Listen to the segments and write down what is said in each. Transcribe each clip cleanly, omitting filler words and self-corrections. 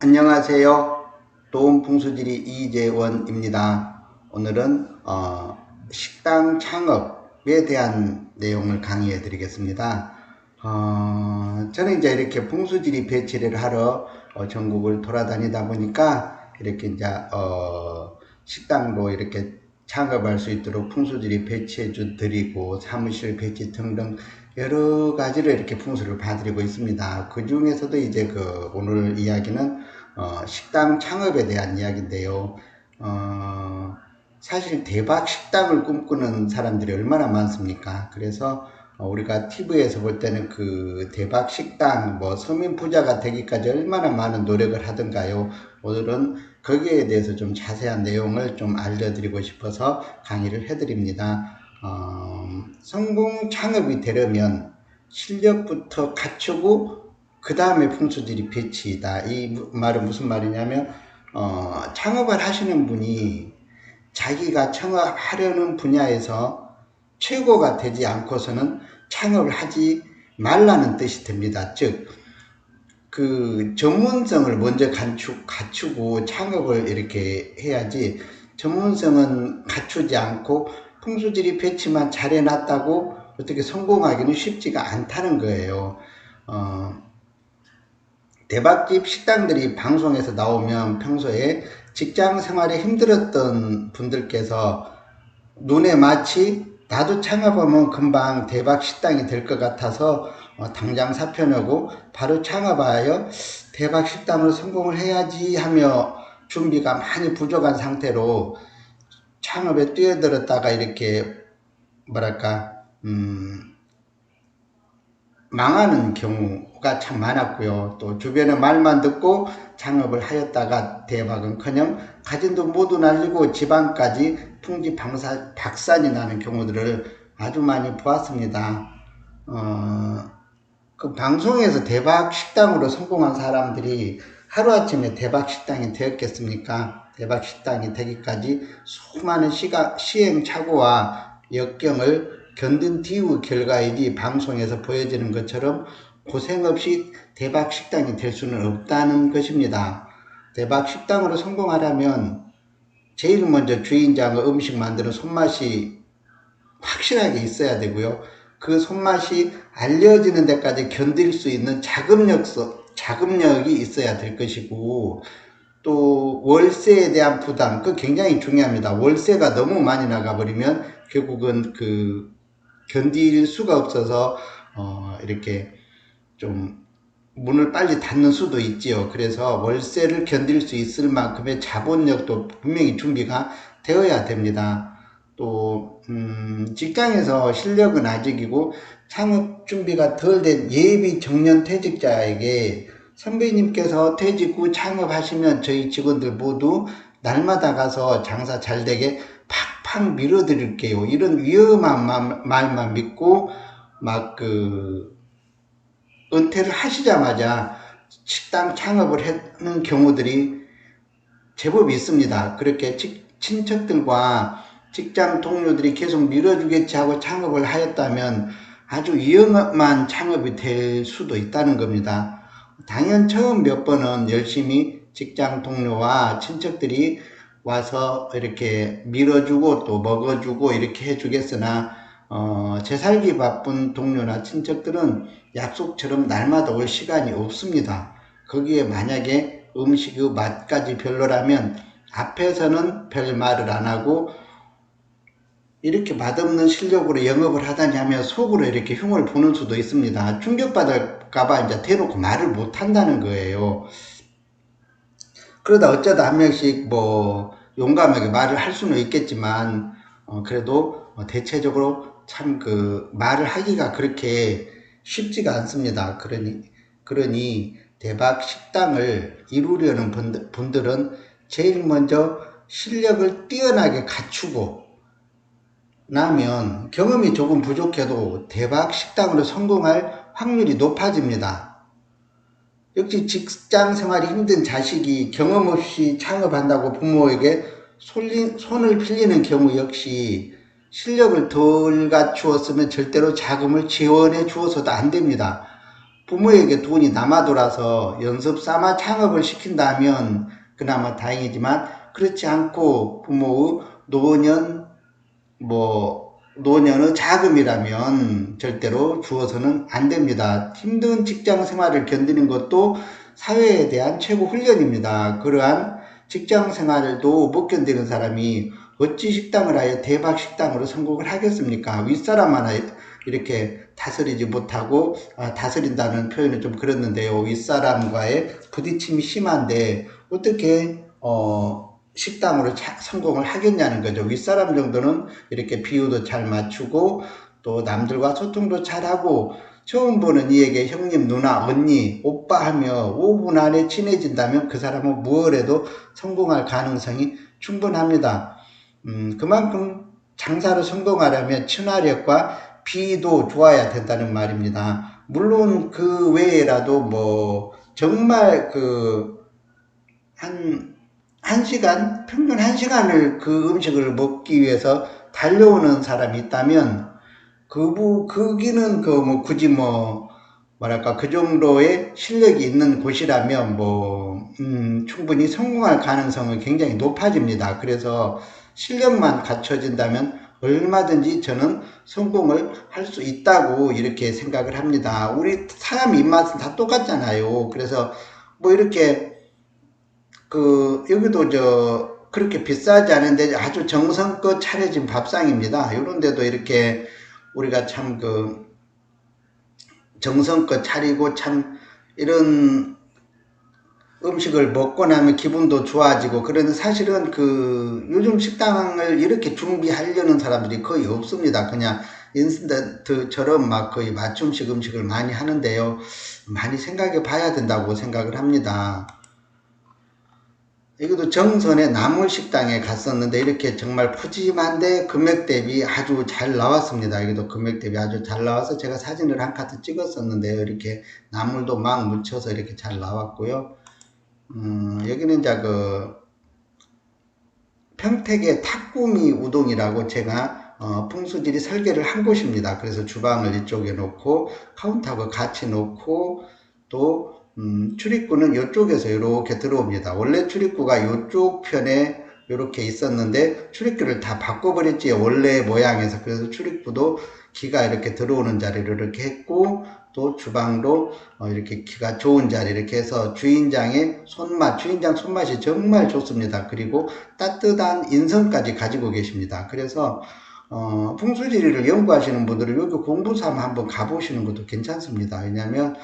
안녕하세요. 도움풍수지리 이재원입니다. 오늘은 식당 창업에 대한 내용을 강의해 드리겠습니다. 저는 이제 이렇게 풍수지리 배치를 하러 전국을 돌아다니다 보니까 이렇게 이제 식당도 이렇게 창업할 수 있도록 풍수지리 배치해 드리고 사무실 배치 등등 여러 가지로 이렇게 풍수를 봐드리고 있습니다. 그 중에서도 이제 오늘 이야기는 식당 창업에 대한 이야기인데요. 사실 대박 식당을 꿈꾸는 사람들이 얼마나 많습니까? 그래서 우리가 TV에서 볼 때는 그 대박 식당, 뭐 서민 부자가 되기까지 얼마나 많은 노력을 하던가요. 오늘은 거기에 대해서 좀 자세한 내용을 좀 알려드리고 싶어서 강의를 해드립니다. 성공 창업이 되려면 실력부터 갖추고 그 다음에 풍수지리 배치이다. 이 말은 무슨 말이냐면 창업을 하시는 분이 자기가 창업하려는 분야에서 최고가 되지 않고서는 창업을 하지 말라는 뜻이 됩니다. 즉, 그 전문성을 먼저 갖추고 창업을 이렇게 해야지, 전문성은 갖추지 않고 풍수지리 배치만 잘 해놨다고 어떻게 성공하기는 쉽지가 않다는 거예요. 대박집 식당들이 방송에서 나오면 평소에 직장 생활에 힘들었던 분들께서 눈에 마치 나도 창업하면 금방 대박 식당이 될 것 같아서 당장 사표 내고 바로 창업하여 대박 식당으로 성공을 해야지 하며 준비가 많이 부족한 상태로 창업에 뛰어들었다가 이렇게 뭐랄까 망하는 경우가 참 많았고요. 또 주변의 말만 듣고 창업을 하였다가 대박은커녕 가진 돈 모두 날리고 지방까지 풍지박산이 나는 경우들을 아주 많이 보았습니다. 그 방송에서 대박 식당으로 성공한 사람들이 하루아침에 대박 식당이 되었겠습니까? 대박 식당이 되기까지 수많은 시행착오와 역경을 견딘 뒤의 결과이지 방송에서 보여지는 것처럼 고생 없이 대박 식당이 될 수는 없다는 것입니다. 대박 식당으로 성공하려면 제일 먼저 주인장의 음식 만드는 손맛이 확실하게 있어야 되고요. 그 손맛이 알려지는 데까지 견딜 수 있는 자금력이 있어야 될 것이고, 또 월세에 대한 부담, 그 굉장히 중요합니다. 월세가 너무 많이 나가버리면 결국은 견딜 수가 없어서 이렇게 좀 문을 빨리 닫는 수도 있지요. 그래서 월세를 견딜 수 있을 만큼의 자본력도 분명히 준비가 되어야 됩니다. 또 직장에서 실력은 아직이고 창업 준비가 덜 된 예비 정년 퇴직자에게 선배님께서 퇴직 후 창업하시면 저희 직원들 모두 날마다 가서 장사 잘 되게 팍팍 밀어드릴게요. 이런 위험한 말만 믿고 은퇴를 하시자마자 식당 창업을 하는 경우들이 제법 있습니다. 그렇게 친척들과 직장 동료들이 계속 밀어주겠지 하고 창업을 하였다면 아주 위험한 창업이 될 수도 있다는 겁니다. 당연 처음 몇 번은 열심히 직장 동료와 친척들이 와서 이렇게 밀어주고 또 먹어주고 이렇게 해주겠으나 제 살기 바쁜 동료나 친척들은 약속처럼 날마다 올 시간이 없습니다. 거기에 만약에 음식의 맛까지 별로라면 앞에서는 별 말을 안 하고 이렇게 맛없는 실력으로 영업을 하다니 하며 속으로 이렇게 흉을 보는 수도 있습니다. 충격받을까봐 이제 대놓고 말을 못 한다는 거예요. 그러다 어쩌다 한 명씩 용감하게 말을 할 수는 있겠지만 그래도 대체적으로 참 말을 하기가 그렇게 쉽지가 않습니다. 그러니 대박 식당을 이루려는 분들은 제일 먼저 실력을 뛰어나게 갖추고 나면 경험이 조금 부족해도 대박 식당으로 성공할 확률이 높아집니다. 역시 직장 생활이 힘든 자식이 경험 없이 창업한다고 부모에게 손을 빌리는 경우 역시 실력을 덜 갖추었으면 절대로 자금을 지원해 주어서도 안 됩니다. 부모에게 돈이 남아 돌아서 연습 삼아 창업을 시킨다면 그나마 다행이지만 그렇지 않고 부모의 노년의 자금이라면 절대로 주어서는 안 됩니다. 힘든 직장 생활을 견디는 것도 사회에 대한 최고 훈련입니다. 그러한 직장 생활도 못 견디는 사람이 어찌 식당을 하여 대박 식당으로 성공을 하겠습니까? 윗사람 하나 이렇게 다스리지 못하고, 다스린다는 표현은 좀 그렇는데요. 윗사람과의 부딪힘이 심한데 어떻게 식당으로 성공을 하겠냐는 거죠. 윗사람 정도는 이렇게 비유도 잘 맞추고 또 남들과 소통도 잘하고 처음 보는 이에게 형님, 누나, 언니, 오빠 하며 5분 안에 친해진다면 그 사람은 무엇에도 성공할 가능성이 충분합니다. 그만큼 장사로 성공하려면 친화력과 비도 좋아야 된다는 말입니다. 물론 그 외에라도 정말 한 시간, 평균 한 시간을 그 음식을 먹기 위해서 달려오는 사람이 있다면, 거기는 굳이 뭐랄까, 그 정도의 실력이 있는 곳이라면, 충분히 성공할 가능성은 굉장히 높아집니다. 그래서 실력만 갖춰진다면 얼마든지 저는 성공을 할 수 있다고 이렇게 생각을 합니다. 우리 사람 입맛은 다 똑같잖아요. 그래서 이렇게 여기도 그렇게 비싸지 않은데 아주 정성껏 차려진 밥상입니다. 이런 데도 이렇게 우리가 참 정성껏 차리고 참 이런 음식을 먹고 나면 기분도 좋아지고, 그런데 사실은 요즘 식당을 이렇게 준비하려는 사람들이 거의 없습니다. 그냥 인스턴트처럼 막 거의 맞춤식 음식을 많이 하는데요. 많이 생각해 봐야 된다고 생각을 합니다. 이것도 정선의 나물식당에 갔었는데 이렇게 정말 푸짐한데 금액 대비 아주 잘 나왔습니다. 이것도 금액 대비 아주 잘 나와서 제가 사진을 한 카트 찍었었는데요. 이렇게 나물도 막 묻혀서 이렇게 잘 나왔고요. 여기는 이제 평택의 탁구미 우동이라고 제가 풍수지리 설계를 한 곳입니다. 그래서 주방을 이쪽에 놓고 카운터하고 같이 놓고 또 출입구는 이쪽에서 이렇게 들어옵니다. 원래 출입구가 이쪽 편에 이렇게 있었는데 출입구를 다 바꿔버렸지요. 원래 모양에서. 그래서 출입구도 기가 이렇게 들어오는 자리를 이렇게 했고, 또 주방도 이렇게 기가 좋은 자리 이렇게 해서 주인장 손맛이 정말 좋습니다. 그리고 따뜻한 인성까지 가지고 계십니다. 그래서 풍수지리를 연구하시는 분들은 여기 공부삼아 한번 가보시는 것도 괜찮습니다. 왜냐하면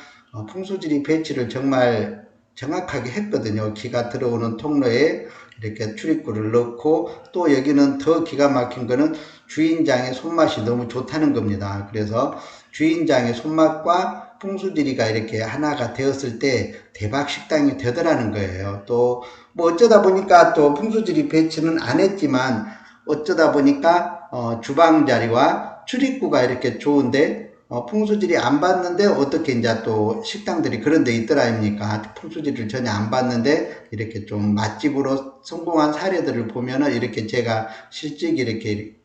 풍수지리 배치를 정말 정확하게 했거든요. 기가 들어오는 통로에 이렇게 출입구를 넣고, 또 여기는 더 기가 막힌 거는 주인장의 손맛이 너무 좋다는 겁니다. 그래서 주인장의 손맛과 풍수지리가 이렇게 하나가 되었을 때 대박 식당이 되더라는 거예요. 또 어쩌다 보니까 또 풍수지리 배치는 안 했지만 어쩌다 보니까 주방 자리와 출입구가 이렇게 좋은데 풍수지리 안 봤는데 어떻게 이제 또 식당들이 그런 데 있더라 아닙니까? 풍수지리를 전혀 안 봤는데 이렇게 좀 맛집으로 성공한 사례들을 보면은 이렇게 제가 실직 이렇게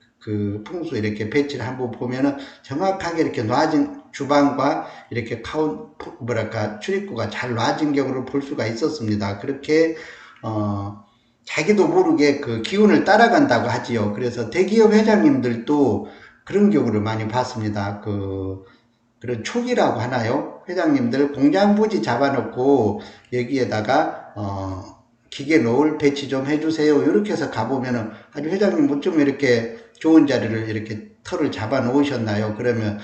풍수 이렇게 배치를 한번 보면은 정확하게 이렇게 놔진 주방과 이렇게 출입구가 잘 놔진 경우를 볼 수가 있었습니다. 그렇게 자기도 모르게 기운을 따라간다고 하지요. 그래서 대기업 회장님들도 그런 경우를 많이 봤습니다. 그런 촉이라고 하나요? 회장님들 공장 부지 잡아놓고 여기에다가 기계 놓을 배치 좀 해주세요. 이렇게 해서 가보면은 아주 회장님 뭐 좀 이렇게 좋은 자리를 이렇게 털을 잡아 놓으셨나요? 그러면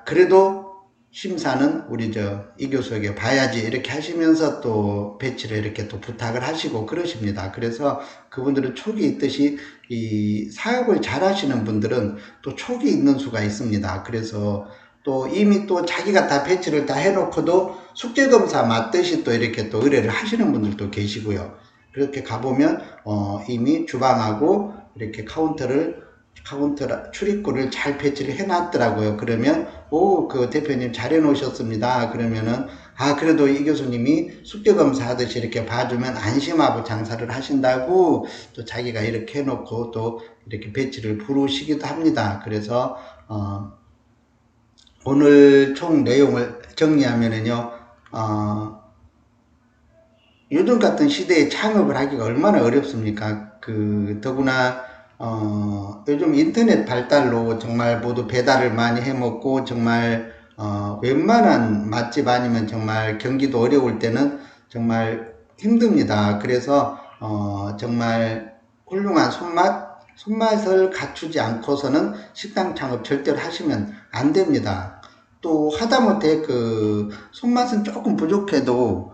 그래도 심사는 우리 이 교수에게 봐야지 이렇게 하시면서 또 배치를 이렇게 또 부탁을 하시고 그러십니다. 그래서 그분들은 촉이 있듯이 이 사업을 잘 하시는 분들은 또 촉이 있는 수가 있습니다. 그래서 또 이미 또 자기가 다 배치를 다 해놓고도 숙제검사 맞듯이 또 이렇게 또 의뢰를 하시는 분들도 계시고요. 그렇게 가보면 이미 주방하고 이렇게 카운터 출입구를 잘 배치를 해놨더라고요. 그러면 그 대표님 잘 해놓으셨습니다. 그러면은 그래도 이 교수님이 숙제검사 하듯이 이렇게 봐주면 안심하고 장사를 하신다고 또 자기가 이렇게 해놓고 또 이렇게 배치를 부르시기도 합니다. 그래서 오늘 총 내용을 정리하면은요, 요즘 같은 시대에 창업을 하기가 얼마나 어렵습니까? 더구나, 요즘 인터넷 발달로 정말 모두 배달을 많이 해 먹고, 정말, 웬만한 맛집 아니면 정말 경기도 어려울 때는 정말 힘듭니다. 그래서, 정말 훌륭한 손맛을 갖추지 않고서는 식당 창업 절대로 하시면 안 됩니다. 또 하다못해 손맛은 조금 부족해도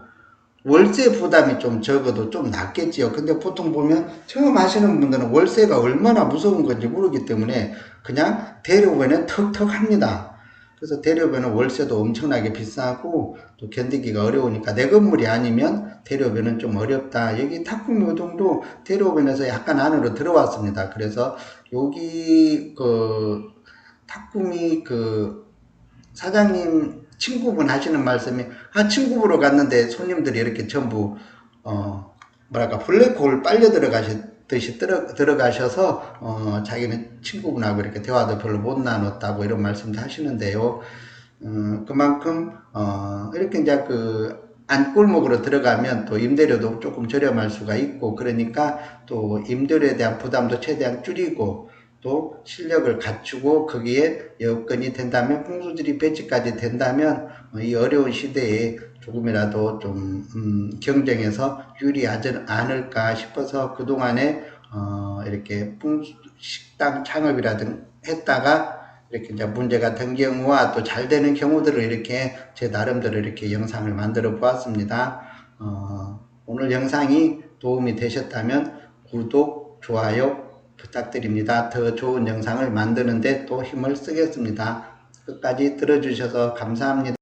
월세 부담이 좀 적어도 좀 낫겠지요. 근데 보통 보면 처음 하시는 분들은 월세가 얼마나 무서운 건지 모르기 때문에 그냥 대료변에 턱턱 합니다. 그래서 대료변은 월세도 엄청나게 비싸고 또 견디기가 어려우니까 내 건물이 아니면 대료변은 좀 어렵다. 여기 탁구묘동도 대료변에서 약간 안으로 들어왔습니다. 그래서 여기 탁구미 사장님 친구분 하시는 말씀이, 친구분으로 갔는데 손님들이 이렇게 전부 뭐랄까 블랙홀 빨려 들어가시듯이 들어가셔서 자기는 친구분하고 이렇게 대화도 별로 못 나눴다고 이런 말씀도 하시는데요. 그만큼 이렇게 이제 안골목으로 들어가면 또 임대료도 조금 저렴할 수가 있고, 그러니까 또 임대료에 대한 부담도 최대한 줄이고 또 실력을 갖추고 거기에 여건이 된다면, 풍수지리 배치까지 된다면 이 어려운 시대에 조금이라도 좀 경쟁에서 유리하지 않을까 싶어서 그동안에 이렇게 식당 창업이라든 했다가 이렇게 이제 문제가 된 경우와 또 잘 되는 경우들을 이렇게 제 나름대로 이렇게 영상을 만들어 보았습니다. 오늘 영상이 도움이 되셨다면 구독, 좋아요 부탁드립니다. 더 좋은 영상을 만드는데 또 힘을 쓰겠습니다. 끝까지 들어주셔서 감사합니다.